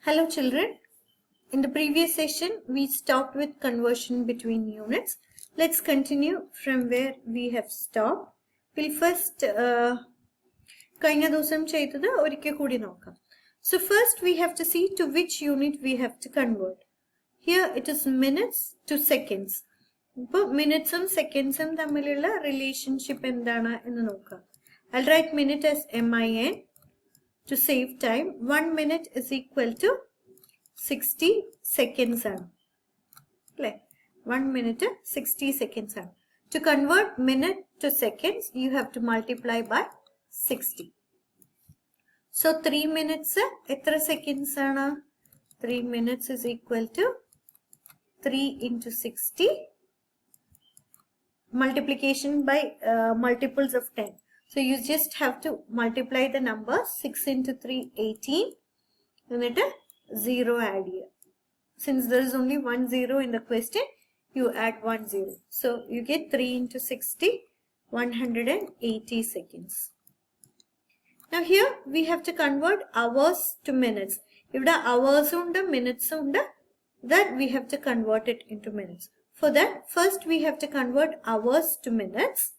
Hello children, in the previous session we stopped with conversion between units. Let's continue from where we have stopped. We'll first So first we have to see to which unit we have to convert. Here it is minutes to seconds. Minutes and seconds and relationship I'll write minute as MIN. To save time, 1 minute is equal to 60 seconds. 1 minute 60 seconds. To convert minute to seconds, you have to multiply by 60. So 3 minutes, etra seconds? 3 minutes is equal to 3 into 60. Multiplication by multiples of 10. So you just have to multiply the numbers. 6 into 3, 18. And it a 0 add here. Since there is only 1 0 in the question, you add 1 0. So you get 3 into 60, 180 seconds. Now here we have to convert hours to minutes. If the hours unda, minutes unda, that we have to convert it into minutes. For that, first we have to convert hours to minutes.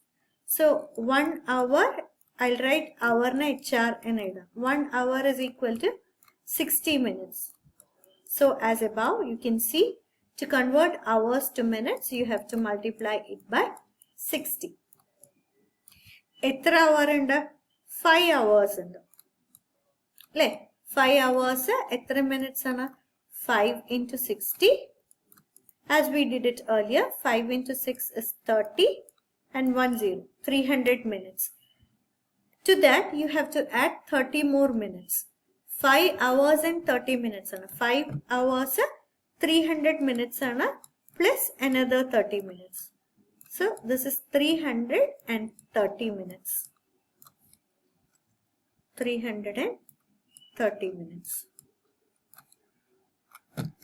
So 1 hour, I'll write hour na HR and 1 hour is equal to 60 minutes. So as above, you can see to convert hours to minutes, you have to multiply it by 60. Etra hour unda? 5 hours unda. 5 hours etra minutes ana? 5 into 60. As we did it earlier, 5 into 6 is 30. And 1 0, 300 minutes. To that, you have to add 30 more minutes. 5 hours and 30 minutes. 5 hours, 300 minutes plus another 30 minutes. So, this is 330 minutes. 330 minutes.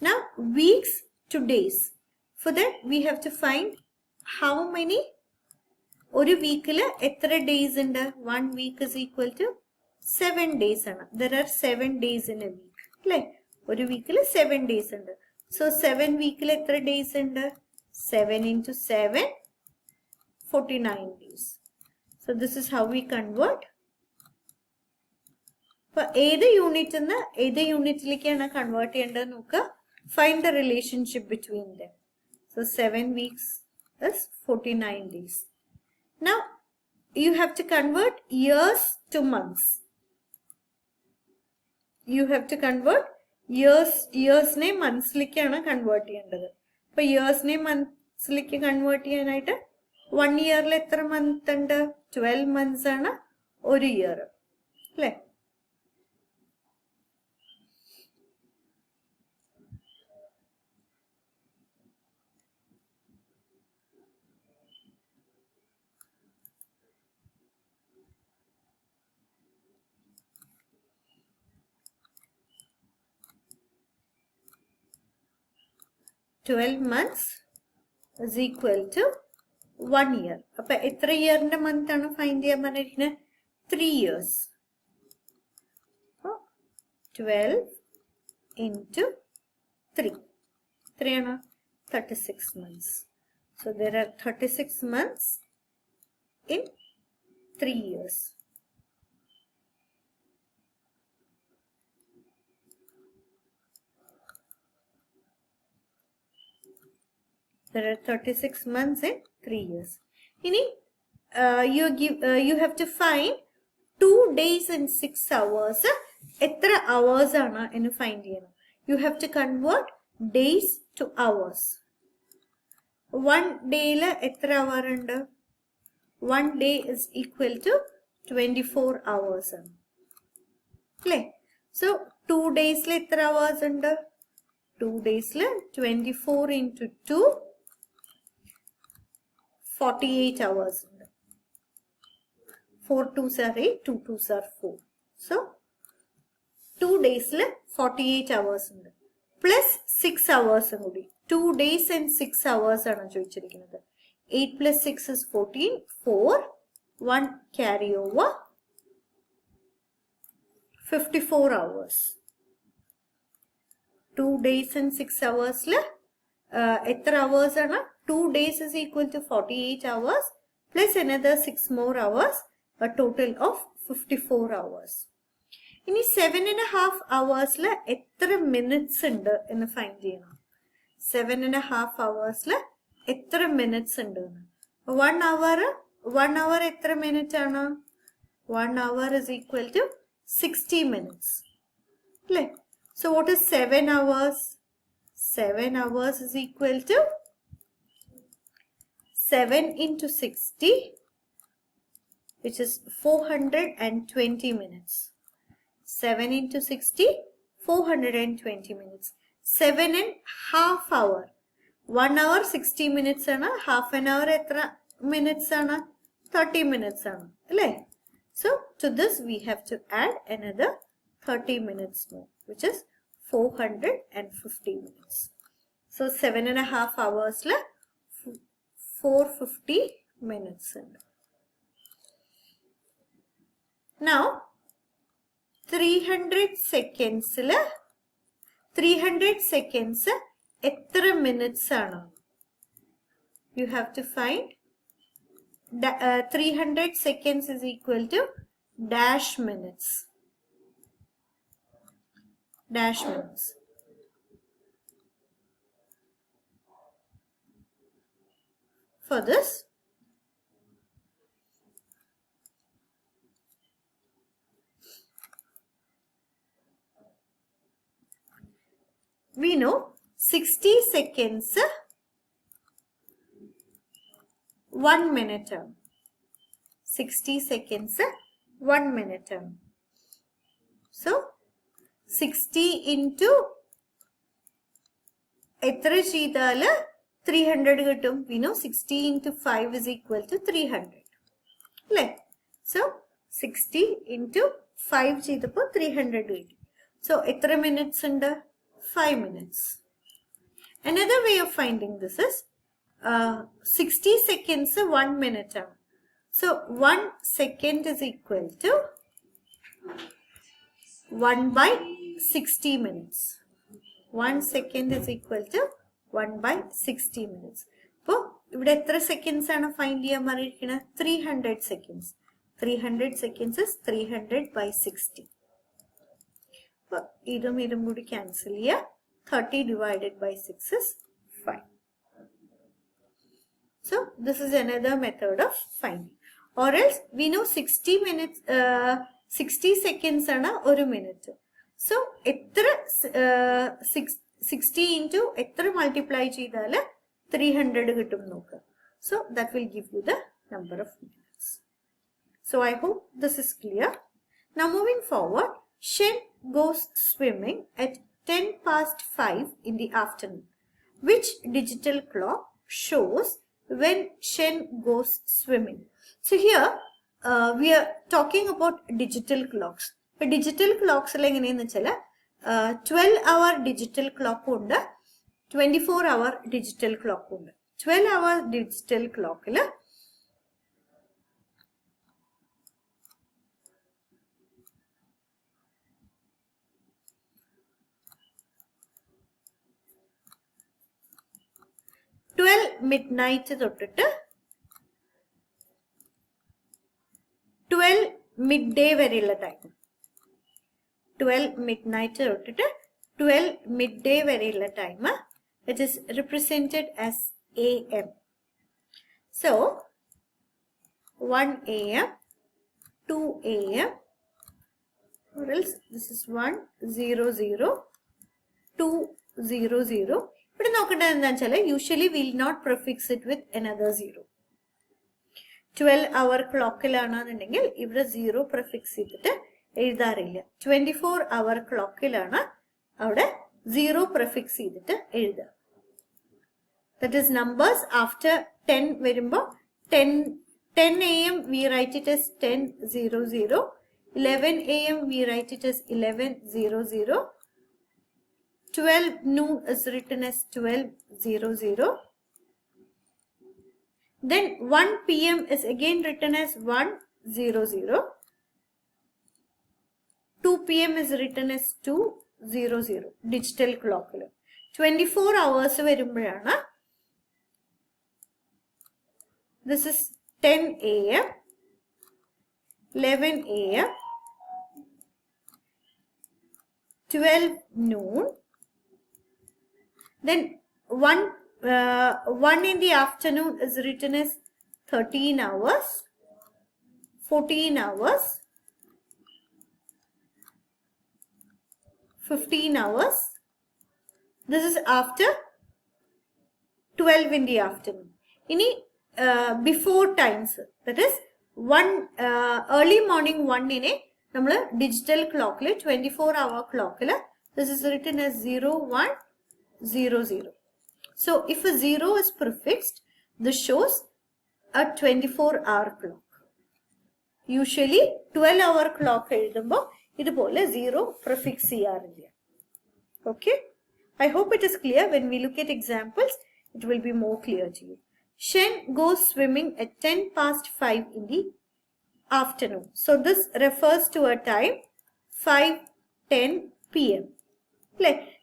Now, weeks to days. For that, we have to find how many One week days in 1 week is equal to 7 days. There are 7 days in a week. One week 7 days. So 7 week days in 7 into 7, 49 days. So this is how we convert. For either unit in convert find the relationship between them. So 7 weeks is 49 days. Now, you have to convert years to months. You have to convert years ne months convert cheyandadu. For years ne months convert cheyanayittu 1 year le etra month undu? 12 months ana oru year. 12 months is equal to 1 year. Appa etra year inde month aanu find cheyan parayirikune? 3 years. 12 into 3. 3 aanu 36 months. So there are 36 months in 3 years. There are 36 months in 3 years. You have to find 2 days and 6 hours. Etra hours ana enu find cheyana. You have to convert days to hours. 1 day la etra hour undu? 1 day is equal to 24 hours. So 2 days la etra hours undu? 2 days la 24 into 2. 48 hours. 4 2s are 8, 2 2s are 4. So, 2 days 48 hours. Plus 6 hours. 2 days and 6 hours. 8 plus 6 is 14. 4. 1 carry over. 54 hours. 2 days and 6 hours എത്ര hours ആണ്? 2 days is equal to 48 hours plus another 6 more hours, a total of 54 hours. ഇനി 7.5 hours എത്ര minutes ഉണ്ട് എന്ന് find ചെയ്യണം. 7.5 hours എത്ര minutes ഉണ്ട് എന്ന്. 1 hour എത്ര minute ആണ്? 1 hour is equal to 60 minutes. So what is 7 hours? 7 hours is equal to 7 into 60, which is 420 minutes. 7 into 60, 420 minutes. 7.5 hour. 1 hour 60 minutes ആണ്. Half an hour എത്ര minutes ആണ്? 30 minutes ആണ്. അല്ലേ? So to this we have to add another 30 minutes more, which is 450 minutes. So 7.5 hours 450 minutes. Now 300 seconds 300 seconds എത്ര minutes ആണ്? You have to find 300 seconds is equal to dash minutes. Dash minutes. For this, we know 60 seconds 1 minute. 60 seconds 1 minute. So 60 into എത്ര ചെയ്താൽ 300 കിട്ടും? We know 60 into 5 is equal to 300. അല്ലേ? So 60 into 5 ചെയ്തപ്പോൾ 300 കിട്ടി. So എത്ര minutes ഉണ്ട്? 5 minutes. Another way of finding this is 60 seconds 1 minute. So 1 second is equal to 1 by 60 minutes. 1 second is equal to 1 by 60 minutes. So, ഇവിടെ എത്ര seconds ആണ് find ചെയ്യാൻ പറഞ്ഞിരിക്കുന്നത്? 300 seconds. 300 seconds is 300 by 60. അപ്പോൾ ഇതും കൂടി cancel ചെയ്യുക. 30 divided by 6 is 5. So, this is another method of finding. Or else, we know 60 minutes, 60 seconds ആണ് 1 minute. So, എത്ര 60 into എത്ര multiply ചെയ്താൽ 300 കിട്ടും നോക്കുക. So, that will give you the number of minutes. So, I hope this is clear. Now, moving forward, Shen goes swimming at 10 past 5 in the afternoon. Which digital clock shows when Shen goes swimming? So, here we are talking about digital clocks. But digital clocks 12-hour digital clock ഉണ്ട്, 24-hour digital clock ഉണ്ട്. 12-hour digital clock 12 midnight തൊട്ടിട്ട് 12 midday വരെയുള്ള time. 12 midnight തൊട്ടിട്ട് 12 midday വരെയുള്ള time. It is represented as AM. So 1 AM, 2 AM, or else this is 100, 200. ഇവിടെ നോക്കേണ്ടത് എന്താണെന്ന് വെച്ചാൽ usually we will not prefix it with another 0. 12-hour ക്ലോക്കിലാണെന്നുണ്ടെങ്കിൽ ഇവിടെ 0 പ്രിഫിക്സ് ചെയ്തിട്ട് എഴുതാറില്ല. 24-hour ക്ലോക്കിലാണ് അവിടെ 0 പ്രിഫിക്സ് ചെയ്തിട്ട് എഴുതുക. That is numbers after 10 വരുമ്പോൾ 10 AM we write it as 10:00, 11 AM we write it as 11:00, 12 noon is written as 12:00. Then 1 PM is again written as 1:00. 2 PM is written as 00 digital clock. 24 hours വരുമ്പോഴാണ് this is 10 a.m., 11 a.m., 12 noon, then 1 in the afternoon is written as 13 hours, 14 hours, 15 hours. This is after 12 in the afternoon. Ini before times, that is early morning 1 in a digital clock 24-hour clock. This is written as 0100. So if a 0 is prefixed, this shows a 24-hour clock. Usually 12-hour clock എഴുതുമ്പോൾ ഇതുപോലെ 0 prefix ചെയ്യാറില്ല. Okay, I hope it is clear. When we look at examples, it will be more clear to you. Shen goes swimming at 10 past 5 in the afternoon. So this refers to a time 5:10 p.m.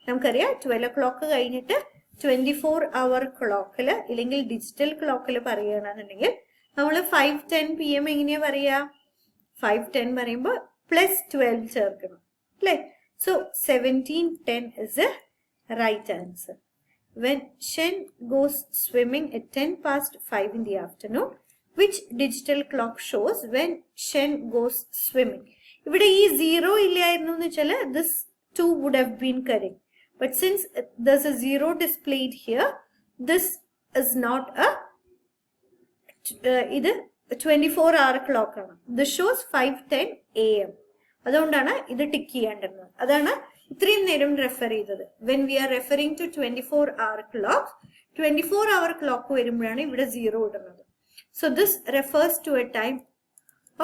നമുക്കറിയാം 12 o'clock കഴിഞ്ഞിട്ട് 24-hour clockൽ ഇല്ലെങ്കിൽ digital ക്ലോക്കിൽ പറയുകയാണെന്നുണ്ടെങ്കിൽ നമ്മൾ 5:10 p.m. എങ്ങനെയാ പറയുക? 5:10 പറയുമ്പോൾ +12 ചേർക്കണം അല്ലേ? So 17:10 is the right answer. When Shen goes swimming at 10 past 5 in the afternoon, which digital clock shows when Shen goes swimming? ഇവിടെ ഈ 0 ഇല്ലായിരുന്നു എന്ന് വെച്ചാൽ this 2 would have been correct. But since there's a 0 displayed here, this is not a ഇത് 24-hour clock ആണ്. This shows 5:10 a.m. അതുകൊണ്ടാണ് ഇത് tick ചെയ്യേണ്ടത്. അതാണ് ഇത്രയും നേരം റെഫർ ചെയ്തത്. When we are referring to 24-hour clock, 24-hour clock വരുമ്പോഴാണ് ഇവിടെ 0 ഇടുന്നത്. So this refers to a time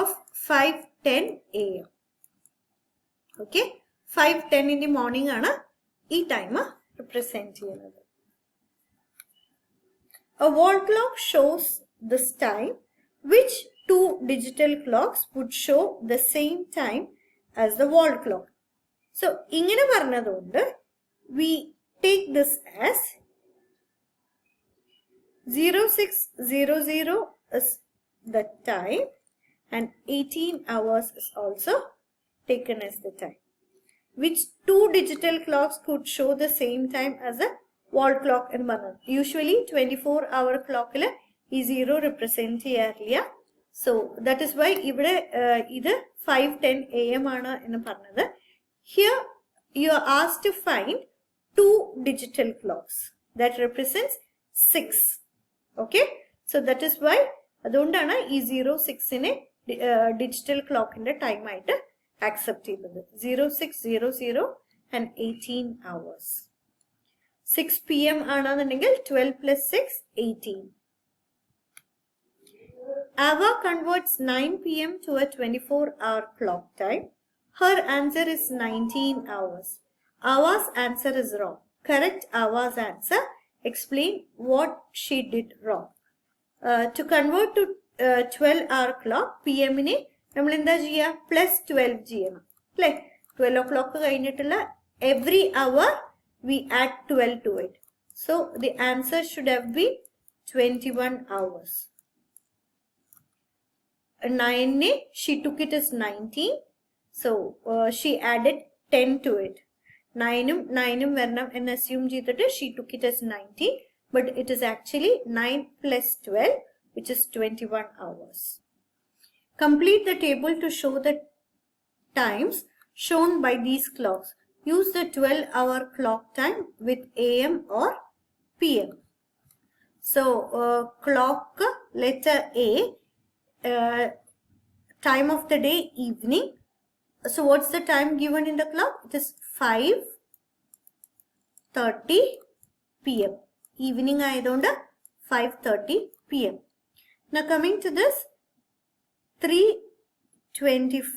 of 5:10 a.m. Okay, 5:10 in the morning ആണ് ഈ ടൈം represent ചെയ്യുന്നത്. A wall clock shows this time. Which two digital clocks would show the same time as the wall clock? So ഇങ്ങനെ പറഞ്ഞതുകൊണ്ട് we take this as 0600 is the time and 18 hours is also taken as the time. Which two digital clocks could show the same time as the wall clock in പറഞ്ഞത്? Usually 24-hour clock ഈ 0 represent ചെയ്യാറില്ല. So that is why ഇവിടെ ഇത് 5:10 a.m. ആണ് എന്ന് പറഞ്ഞത്. Here you are asked to find two digital clocks that represents 6. Okay, so that is why അതുകൊണ്ടാണ് ഈ 06നെ ഡിജിറ്റൽ ക്ലോക്കിന്റെ ടൈം ആയിട്ട് ആക്സെപ്റ്റ് ചെയ്തത്. 0600 and 18 hours. 6 p.m. ആണെന്നുണ്ടെങ്കിൽ 12 plus 6 18. Ava converts 9 p.m. to a 24-hour clock time. Her answer is 19 hours. Ava's answer is wrong. Correct Ava's answer. Explain what she did wrong. To convert to 12-hour clock, p.m. നെ നമ്മൾ എന്താ ചെയ്യുക? +12 ചെയ്യണം അല്ലേ? 12 o'clock കഴിഞ്ഞിട്ടുള്ള every hour we add 12 to it. So the answer should have been 21 hours. 9 she took it as 19. So she added 10 to it. 9 വരണം എന്ന് assume ചെയ്തിട്ട് she took it as 19. But it is actually 9 plus 12, which is 21 hours. Complete the table to show the times shown by these clocks. Use the 12-hour clock time with AM or PM. So clock letter A, time of the day evening. So what's the time given in the clock? It is 5:30 p.m. Evening ayadonda 5:30 p.m. Now coming to this 3:25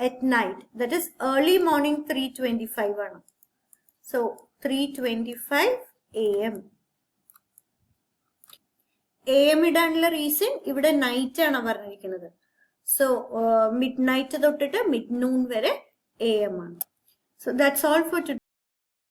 at night. That is early morning 3:25 ആണ്. So 3:25 a.m. AM ഇടാനുള്ള reason ഇവിടെ night ആണ് പറഞ്ഞിരിക്കുന്നത്. So mid night തൊട്ടിട്ട് mid noon വരെ AM ആണ്. So that's all for today.